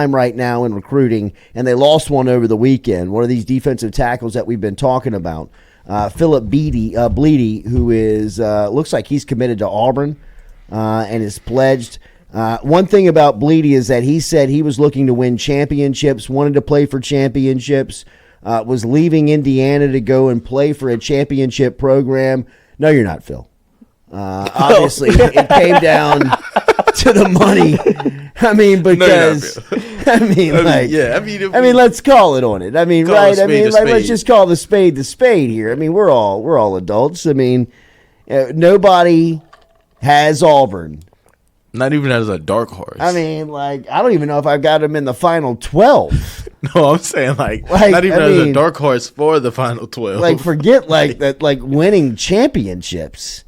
time right now in recruiting, and they lost one over the weekend. One of these defensive tackles that we've been talking about, Philip Bleedy, who is looks like he's committed to Auburn and is pledged. One thing about Bleedy is that he said he was looking to win championships, wanted to play for championships, was leaving Indiana to go and play for a championship program. No, you're not, Phil. Obviously, it came down to the money. I mean, because let's call it on it. I mean, right? I mean, let's just call the spade here. I mean, we're all adults. I mean, nobody has Auburn. Not even as a dark horse. I mean, like, I don't even know if I've got him in the final 12. No, I'm saying like not even as a dark horse for the final 12. Like, forget like that, like winning championships.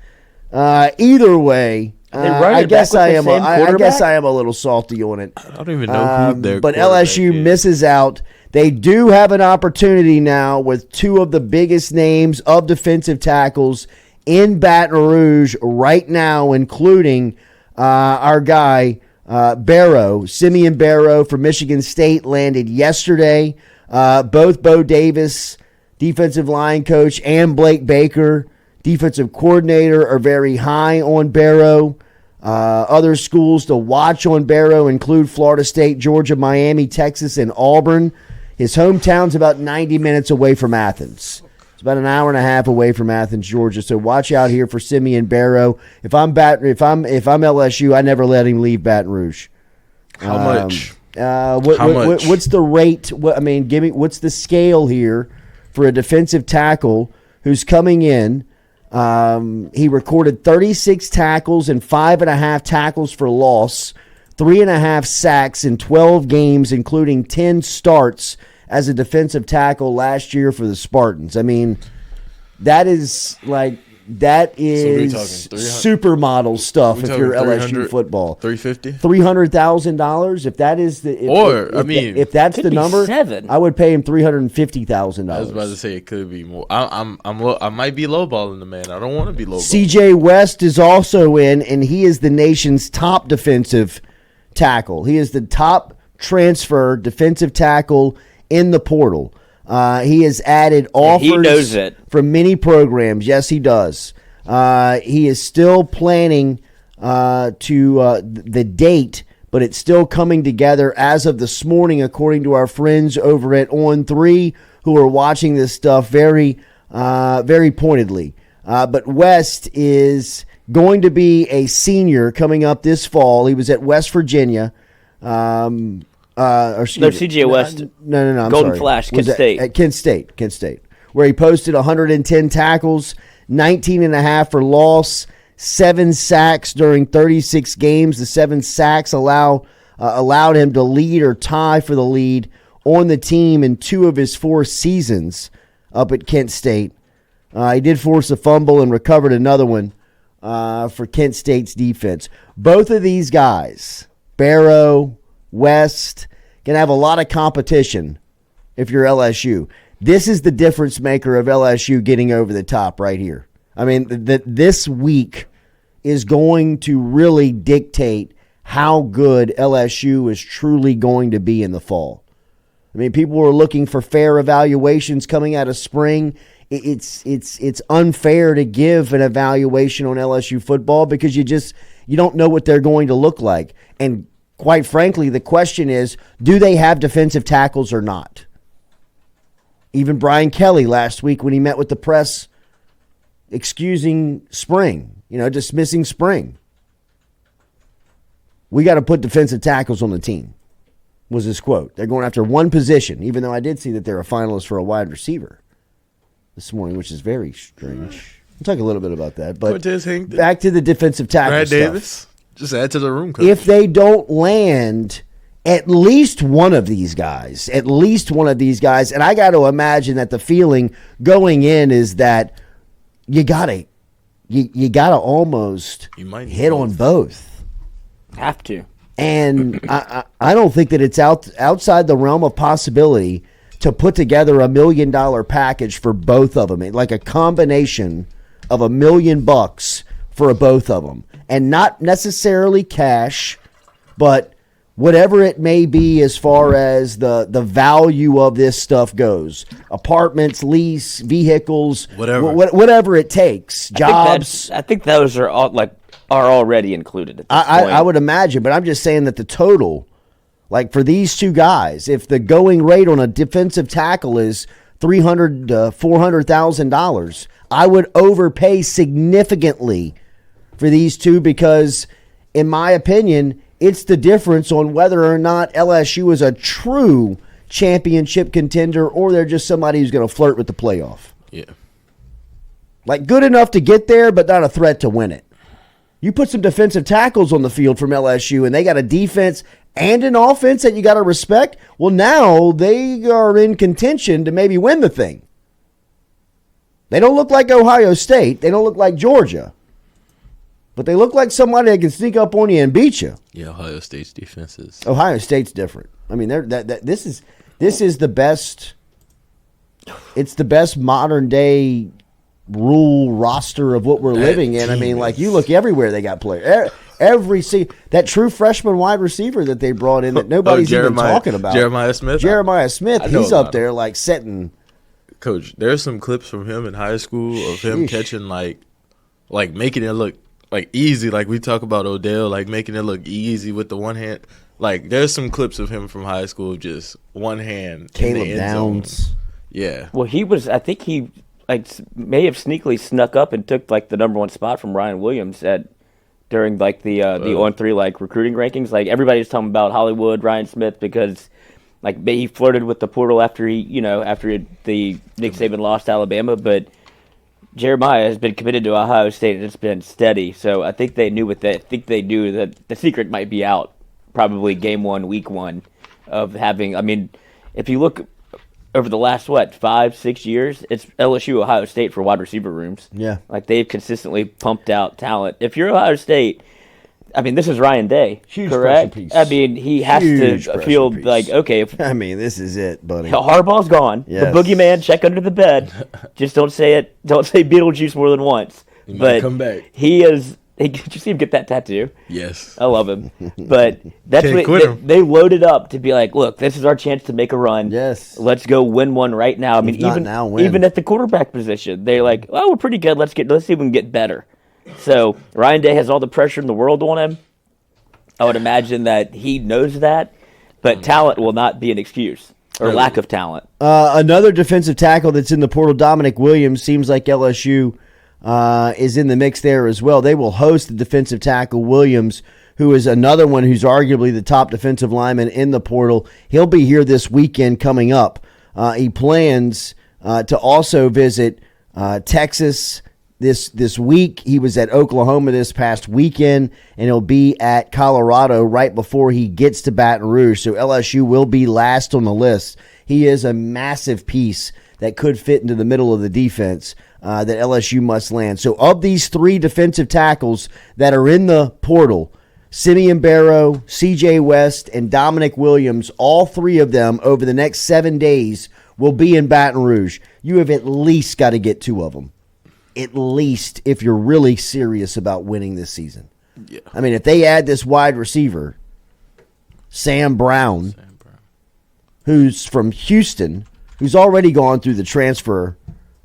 Either way, I guess I am a little salty on it. I don't even know who their but LSU misses out. They do have an opportunity now with two of the biggest names of defensive tackles in Baton Rouge right now, including our guy Barrow, Simeon Barrow from Michigan State, landed yesterday. Both Bo Davis, defensive line coach, and Blake Baker, defensive coordinator, are very high on Barrow. Other schools to watch on Barrow include Florida State, Georgia, Miami, Texas, and Auburn. His hometown's about 90 minutes away from Athens. It's about an hour and a half away from Athens, Georgia. So watch out here for Simeon Barrow. If I'm LSU, I never let him leave Baton Rouge. How much? What's the rate? What's the scale here for a defensive tackle who's coming in? He recorded 36 tackles and 5.5 tackles for loss, 3.5 sacks in 12 games, including 10 starts as a defensive tackle last year for the Spartans. I mean, that is supermodel stuff if you're LSU football. $350? $300,000. If that is if that's the number, I would pay him $350,000. I was about to say it could be more. I might be lowballing the man. I don't want to be lowballing. CJ West is also in, and he is the nation's top defensive tackle. He is the top transfer defensive tackle in the portal. He has added offers from many programs. Yes, he does. He is still planning the date, but it's still coming together as of this morning, according to our friends over at On3, who are watching this stuff very pointedly. But West is going to be a senior coming up this fall. He was at West Virginia. CJ West. No. I'm Golden sorry. Flash, Kent State. At Kent State, where he posted 110 tackles, 19.5 for loss, 7 sacks during 36 games. The 7 sacks allowed him to lead or tie for the lead on the team in 2 of his 4 seasons up at Kent State. He did force a fumble and recovered another one for Kent State's defense. Both of these guys, Barrow, West, can have a lot of competition if you're LSU. This is the difference maker of LSU getting over the top right here. I mean, this week is going to really dictate how good LSU is truly going to be in the fall. I mean, people were looking for fair evaluations coming out of spring. It's unfair to give an evaluation on LSU football because you don't know what they're going to look like. And quite frankly, the question is, do they have defensive tackles or not? Even Brian Kelly last week when he met with the press excusing spring, dismissing spring. We got to put defensive tackles on the team, was his quote. They're going after one position, even though I did see that they're a finalist for a wide receiver this morning, which is very strange. We'll talk a little bit about that. But back to the defensive tackle Brad stuff. Davis, just add to the room, coach. If they don't land at least one of these guys, and I got to imagine that the feeling going in is that you gotta almost hit on both. Have to. And I don't think that it's outside the realm of possibility to put together $1 million package for both of them, like a combination of $1 million for both of them, and not necessarily cash, but whatever it may be as far as the value of this stuff goes, apartments, lease, vehicles, whatever it takes, jobs. I think those are all are already included at this point. I would imagine, but I'm just saying that the total, like for these two guys, if the going rate on a defensive tackle is $300,000 to $400,000, I would overpay significantly for these two because, in my opinion, it's the difference on whether or not LSU is a true championship contender or they're just somebody who's going to flirt with the playoff. Yeah. Like good enough to get there, but not a threat to win it. You put some defensive tackles on the field from LSU, and they got a defense and an offense that you got to respect. Well, now they are in contention to maybe win the thing. They don't look like Ohio State. They don't look like Georgia. But they look like somebody that can sneak up on you and beat you. Yeah, Ohio State's defenses. Ohio State's different. I mean, this is the best. It's the best modern day rule roster of what we're living in. I mean, like you look everywhere, they got players. That true freshman wide receiver that they brought in that nobody's even talking about. Jeremiah Smith. He's up there like setting. Coach, there's some clips from him in high school of him catching like making it look like easy. Like we talk about Odell, like making it look easy with the one hand. Like there's some clips of him from high school, just one hand. Caleb Downs. Yeah. Well, I think he may have sneakily snuck up and took the number one spot from Ryan Williams during the on-3 recruiting rankings. Like everybody's talking about Hollywood Ryan Smith because he flirted with the portal after the Nick Saban lost to Alabama, but Jeremiah has been committed to Ohio State and it's been steady. So I think they knew that the secret might be out probably game 1, week 1 of having. I mean, if you look over the last 5-6 years, it's LSU Ohio State for wide receiver rooms. Yeah, they've consistently pumped out talent. If you're Ohio State, I mean, this is Ryan Day, huge correct? Piece. I mean, he has to feel okay. I mean, this is it, buddy. Harbaugh's gone. Yes. The boogeyman, check under the bed. Just don't say it. Don't say Beetlejuice more than once. But come back. He is. Did you see him get that tattoo? Yes. I love him. But that's what they loaded up to be like, look, this is our chance to make a run. Yes. Let's go win one right now. I mean, even at the quarterback position, they're like, well, we're pretty good. Let's see if we can get better. So Ryan Day has all the pressure in the world on him. I would imagine that he knows that, but talent will not be an excuse or lack of talent. Another defensive tackle that's in the portal, Dominic Williams, seems like LSU is in the mix there as well. They will host the defensive tackle Williams, who is another one who's arguably the top defensive lineman in the portal. He'll be here this weekend coming up. He plans to also visit Texas this week. He was at Oklahoma this past weekend, and he'll be at Colorado right before he gets to Baton Rouge. So LSU will be last on the list. He is a massive piece that could fit into the middle of the defense that LSU must land. So of these 3 defensive tackles that are in the portal, Simeon Barrow, C.J. West, and Dominic Williams, all 3 of them over the next 7 days will be in Baton Rouge. You have at least got to get 2 of them. At least if you're really serious about winning this season. Yeah. I mean, if they add this wide receiver, Sam Brown, who's from Houston, who's already gone through the transfer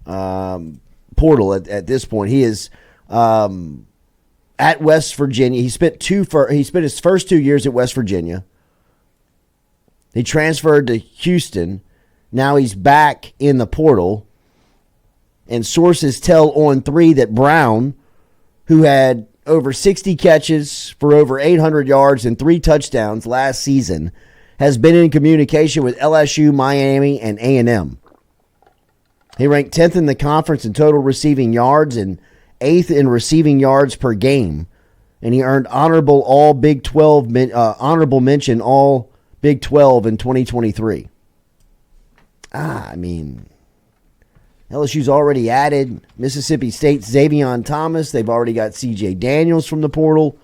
portal at this point. He is at West Virginia. He spent his first 2 years at West Virginia. He transferred to Houston. Now he's back in the portal. And sources tell On3 that Brown, who had over 60 catches for over 800 yards and 3 touchdowns last season, has been in communication with LSU, Miami, and A&M. He ranked 10th in the conference in total receiving yards and 8th in receiving yards per game. And he earned honorable mention All Big 12 in 2023. I mean, LSU's already added Mississippi State's Xavion Thomas. They've already got C.J. Daniels from the portal.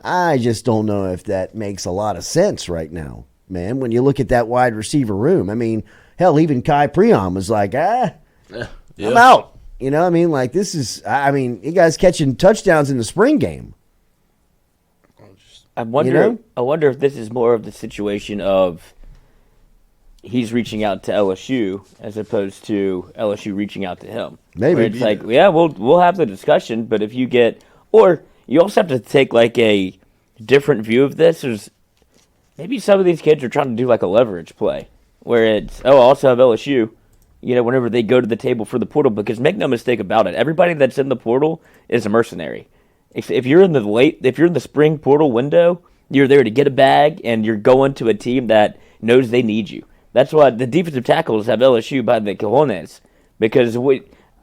I just don't know if that makes a lot of sense right now, man, when you look at that wide receiver room. I mean, hell, even Kai Preom was like, I'm out. You know, I mean, like you guys catching touchdowns in the spring game. I wonder if this is more of the situation of he's reaching out to LSU as opposed to LSU reaching out to him. Maybe. Where it's like, yeah, we'll have the discussion, but if you get, or you also have to take like a different view of this. There's maybe some of these kids are trying to do like a leverage play where it's, I also have LSU, whenever they go to the table for the portal, because make no mistake about it, everybody that's in the portal is a mercenary. If you're in the spring portal window, you're there to get a bag and you're going to a team that knows they need you. That's why the defensive tackles have LSU by the cojones, because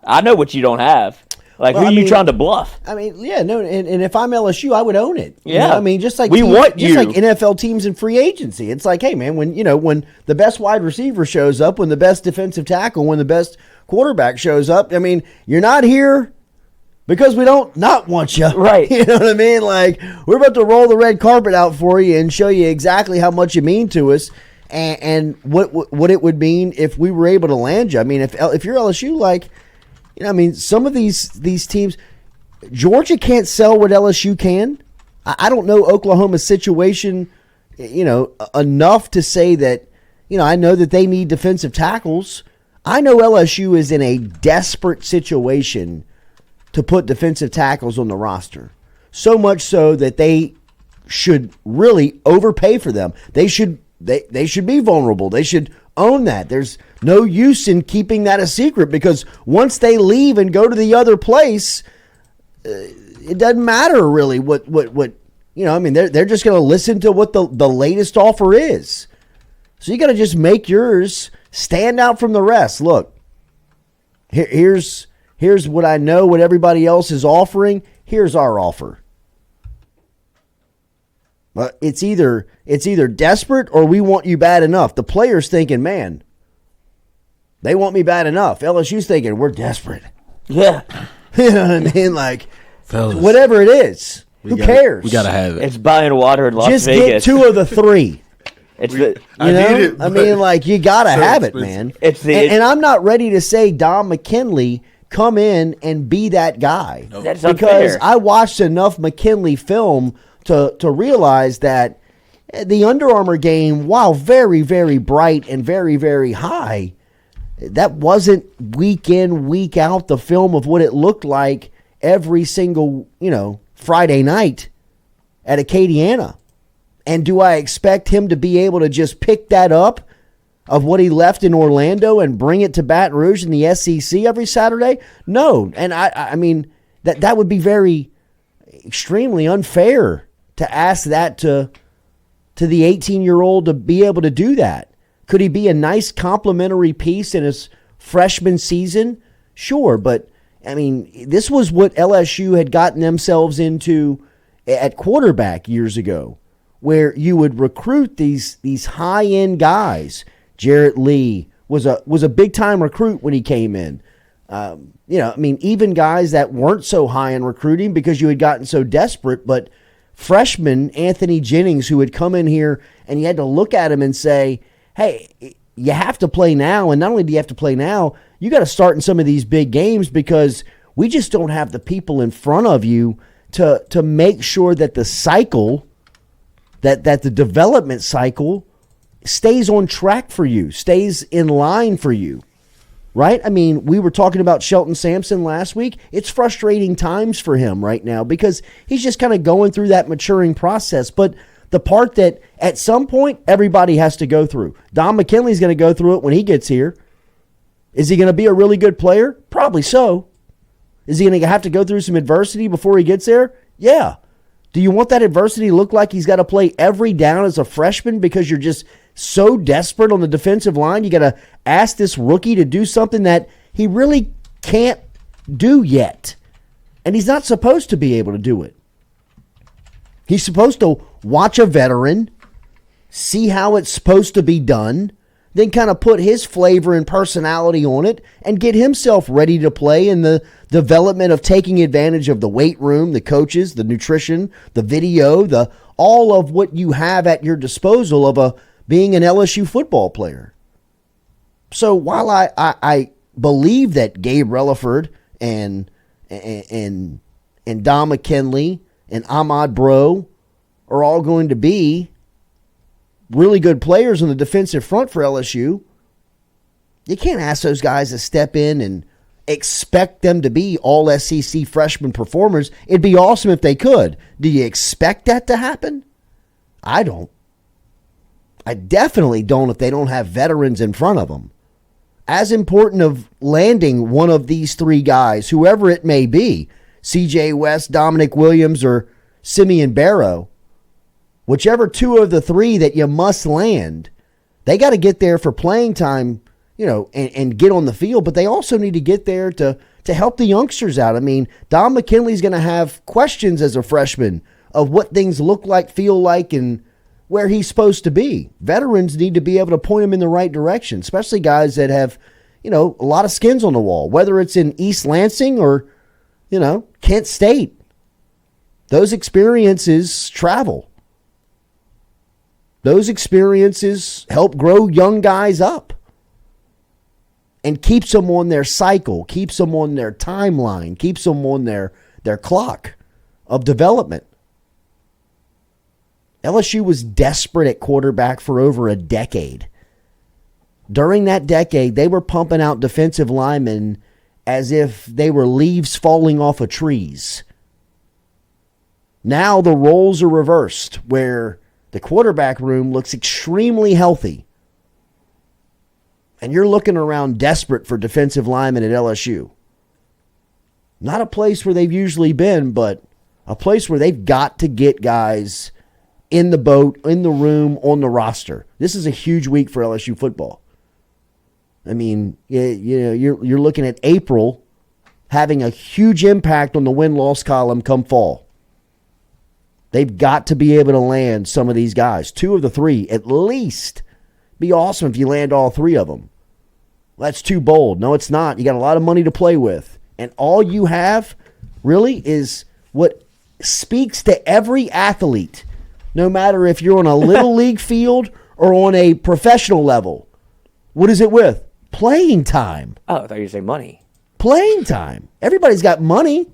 I know what you don't have. Like, who are you trying to bluff? I mean, yeah, no, and if I'm LSU, I would own it. Yeah, I mean, just like like NFL teams in free agency. It's like, hey, man, when the best wide receiver shows up, when the best defensive tackle, when the best quarterback shows up, I mean, you're not here because we don't not want you, right? You know what I mean? Like, we're about to roll the red carpet out for you and show you exactly how much you mean to us. And what it would mean if we were able to land you. I mean, if you're LSU, like, some of these teams, Georgia can't sell what LSU can. I don't know Oklahoma's situation, enough to say that, I know that they need defensive tackles. I know LSU is in a desperate situation to put defensive tackles on the roster. So much so that they should really overpay for them. They should be vulnerable. They should own that. There's no use in keeping that a secret, because once they leave and go to the other place, it doesn't matter really what they're just going to listen to what the latest offer is. So you got to just make yours stand out from the rest. Look, here's what I know, what everybody else is offering. Here's our offer. But it's either desperate or we want you bad enough. The player's thinking, man, they want me bad enough. LSU's thinking, we're desperate. Yeah. You know what I mean? Like, fellas, whatever it is, who cares? We got to have it. It's buying water in Las Just Vegas. Get 2 of the 3. It's you got to have it, man. And I'm not ready to say Don McKinley come in and be that guy. No. That's because unfair. I watched enough McKinley film to realize that the Under Armour game, while very, very bright and very, very high, that wasn't week in, week out the film of what it looked like every single, Friday night at Acadiana. And do I expect him to be able to just pick that up of what he left in Orlando and bring it to Baton Rouge in the SEC every Saturday? No. And I mean, that would be very extremely unfair to ask that to the 18-year-old to be able to do that. Could he be a nice complimentary piece in his freshman season? Sure, but I mean, this was what LSU had gotten themselves into at quarterback years ago, where you would recruit these high-end guys. Jarrett Lee was a big-time recruit when he came in. Even guys that weren't so high in recruiting because you had gotten so desperate, but freshman Anthony Jennings, who had come in here and you had to look at him and say, hey, you have to play now. And not only do you have to play now, you got to start in some of these big games because we just don't have the people in front of you to make sure that the cycle, that the development cycle stays on track for you, stays in line for you. Right? I mean, we were talking about Shelton Sampson last week. It's frustrating times for him right now because he's just kind of going through that maturing process. But the part that at some point everybody has to go through. Don McKinley's going to go through it when he gets here. Is he going to be a really good player? Probably so. Is he going to have to go through some adversity before he gets there? Yeah. Do you want that adversity to look like he's got to play every down as a freshman because you're just so desperate on the defensive line? You got to ask this rookie to do something that he really can't do yet. And he's not supposed to be able to do it. He's supposed to watch a veteran, see how it's supposed to be done, then kind of put his flavor and personality on it and get himself ready to play in the development of taking advantage of the weight room, the coaches, the nutrition, the video, all of what you have at your disposal of being an LSU football player. So while I believe that Gabe Relaford and Don McKinley and Ahmad Bro are all going to be really good players on the defensive front for LSU. You can't ask those guys to step in and expect them to be all SEC freshman performers. It'd be awesome if they could. Do you expect that to happen? I don't. I definitely don't if they don't have veterans in front of them. As important of landing one of these three guys, whoever it may be, CJ West, Dominic Williams, or Simeon Barrow, whichever two of the three that you must land, they got to get there for playing time, and get on the field, but they also need to get there to help the youngsters out. I mean, Don McKinley's going to have questions as a freshman of what things look like, feel like, and where he's supposed to be. Veterans need to be able to point him in the right direction, especially guys that have, a lot of skins on the wall, whether it's in East Lansing or, Kent State. Those experiences travel. Those experiences help grow young guys up and keeps them on their cycle, keeps them on their timeline, keeps them on their clock of development. LSU was desperate at quarterback for over a decade. During that decade, they were pumping out defensive linemen as if they were leaves falling off of trees. Now the roles are reversed, where the quarterback room looks extremely healthy. And you're looking around desperate for defensive linemen at LSU. Not a place where they've usually been, but a place where they've got to get guys in the boat, in the room, on the roster. This is a huge week for LSU football. I mean, you're looking at April having a huge impact on the win-loss column come fall. They've got to be able to land some of these guys. Two of the three, at least. Be awesome if you land all three of them. That's too bold. No, it's not. You got a lot of money to play with. And all you have, really, is what speaks to every athlete, no matter if you're on a little league field or on a professional level. What is it with? Playing time. Oh, I thought you were saying money. Playing time. Everybody's got money.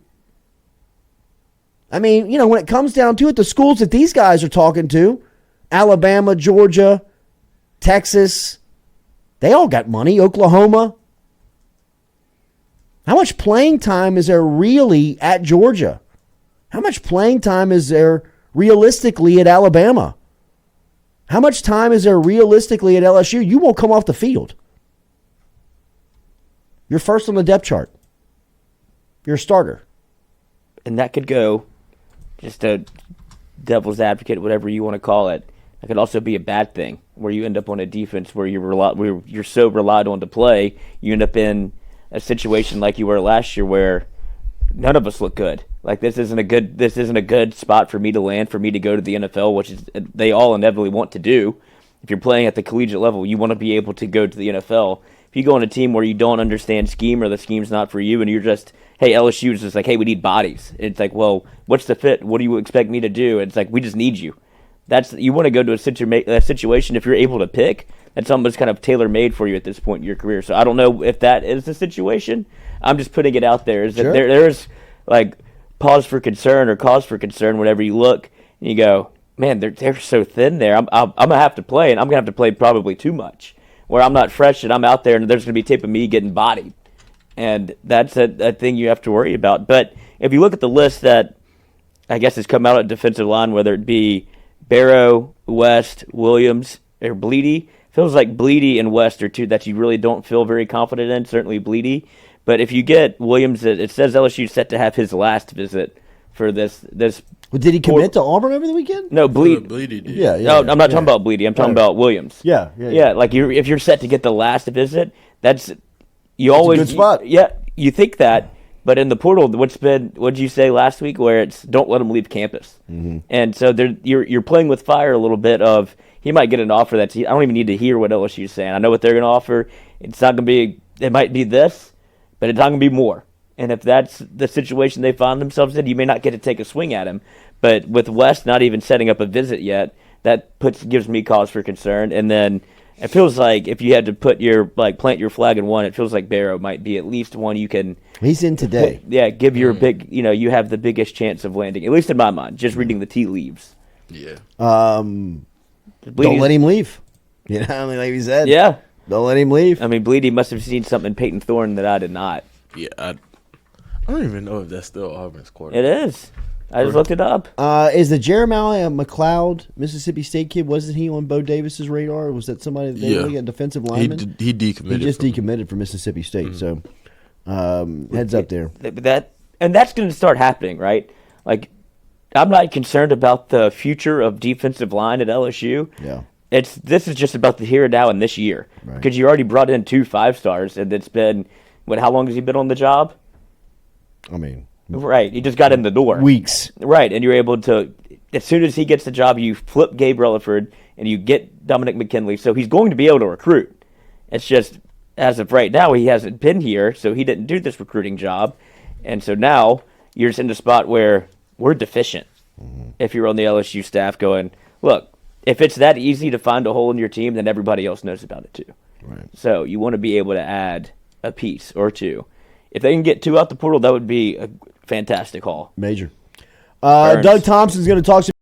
I mean, when it comes down to it, the schools that these guys are talking to, Alabama, Georgia, Texas, they all got money. Oklahoma. How much playing time is there really at Georgia? How much playing time is there realistically at Alabama? How much time is there realistically at LSU? You won't come off the field. You're first on the depth chart. You're a starter. And that could go, just a devil's advocate, whatever you want to call it. That could also be a bad thing, where you end up on a defense where you're so relied on to play, you end up in a situation like you were last year where none of us look good. Like this isn't a good spot for me to land, for me to go to the NFL, which is they all inevitably want to do. If you're playing at the collegiate level, you want to be able to go to the NFL. If you go on a team where you don't understand scheme or the scheme's not for you and you're just, hey, LSU is just like, hey, we need bodies. It's like, well, what's the fit? What do you expect me to do? It's like, we just need you. You want to go to a situation, if you're able to pick, that's almost kind of tailor-made for you at this point in your career. So I don't know if that is the situation. I'm just putting it out there. Is that there's like cause for concern, whenever you look and you go, man, they're so thin there. I'm gonna have to play, and I'm gonna have to play probably too much, where I'm not fresh and I'm out there and there's gonna be tape of me getting bodied, and that's a thing you have to worry about. But if you look at the list that I guess has come out at defensive line, whether it be Barrow, West, Williams, or Bleedy, feels like Bleedy and West are two that you really don't feel very confident in. Certainly Bleedy. But if you get Williams, it says LSU set to have his last visit for this. Well, did he commit to Auburn over the weekend? No, Bleedy did. Yeah. No, I'm not talking about Bleedy. I'm talking about Williams. Yeah. Like if you're set to get the last visit, that's a good spot. You think that, but in the portal, what'd you say last week? Where it's don't let him leave campus, and so you're playing with fire a little bit. Of he might get an offer I don't even need to hear what LSU's saying. I know what they're going to offer. It's not going to be. It might be this, but it's not going to be more. And if that's the situation they find themselves in, you may not get to take a swing at him. But with West not even setting up a visit yet, that gives me cause for concern. And then it feels like if you had to plant your flag in one, it feels like Barrow might be at least one you can. He's in today. Give your big. You have the biggest chance of landing, at least in my mind. Just reading the tea leaves. Yeah. Don't let him leave. You know, I mean, like you said. Yeah. Don't let him leave. I mean, Bleedy must have seen something in Peyton Thorne that I did not. Yeah, I don't even know if that's still Auburn's quarterback. It is. I just looked it up. Is the Jeremiah McLeod, Mississippi State kid, wasn't he on Bo Davis's radar? Or was that somebody that they were looking at, defensive lineman? He decommitted. He just decommitted from Mississippi State. So heads up there. That's going to start happening, right? Like, I'm not concerned about the future of defensive line at LSU. Yeah. This is just about the here and now and this year. Right. Because you already brought in 2 5-stars, and it's been, how long has he been on the job? I mean, right, he just got in the door. Weeks. Right, and you're able to, as soon as he gets the job, you flip Gabe Relaford, and you get Dominic McKinley, so he's going to be able to recruit. It's just, as of right now, he hasn't been here, so he didn't do this recruiting job. And so now, you're just in the spot where we're deficient. If you're on the LSU staff going, look, if it's that easy to find a hole in your team, then everybody else knows about it too. Right. So you want to be able to add a piece or 2. If they can get 2 out the portal, that would be a fantastic haul. Major. Doug Thompson's going to talk